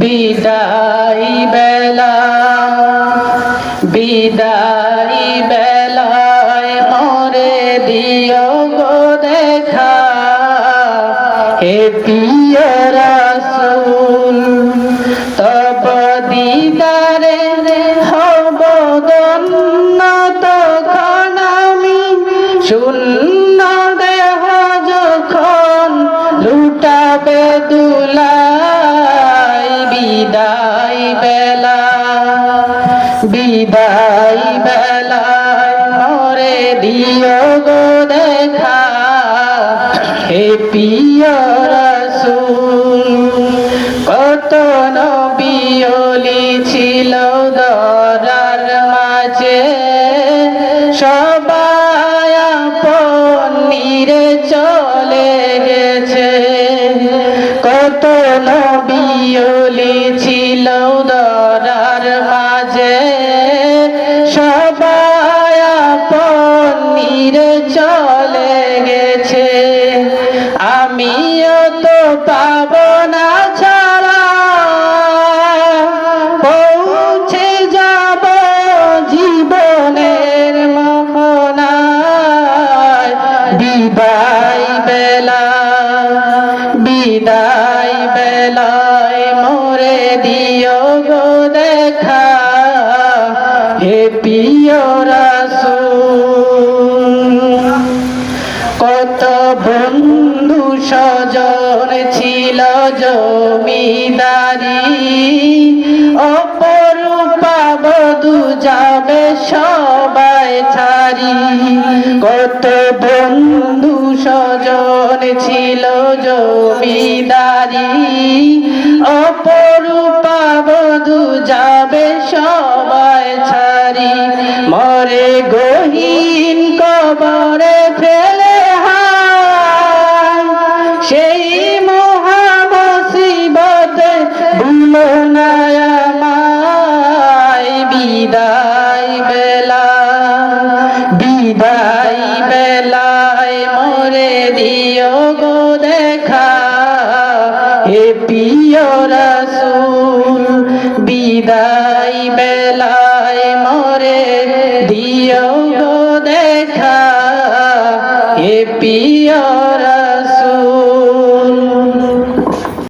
বিদায় বেলা বিদায় বেলায় মোরে দিও গো দেখা হে প্রিয় রাসূল তব দিদারে হব ধন্য তখন আমি শূন্য দেহ যখন লুটাবে দুলাই বিদায় বেলা বিদায় বেলায় মোরে দিও গো দেখা হে প্রিয় রাসূল কত নবী ওলি ছিল দরার মাঝে সবাই আপন নিরে চলে গেছে কত নবী ওলি ছিল দরার মাঝে সবাই আপন নিরে চলে গেছে আমিও তো পাবো না ছাড়া পৌঁছে যাব জীবনের মোহনায় বিদায় বেলা বিদায় বেলায় মোরে দিও গো দেখা হে প্রিয় রাসূল কত বন্ধু স্বজন ছিল জমিদারি অপরূপা বধূ যাবে সবাই ছাড়ি কত বন্ধু স্বজন ছিল জমিদারি অপরূপা বধূ যাবে সবাই ছাড়ি মরে গহীন কবরে ফেলে সেই মহামুসিবতে ভুলো না আমায় বিদায় বেলা বিদায় বেলায় মোরে দিও গো দেখা হে প্রিয় রাসূল বিদায় বেলায়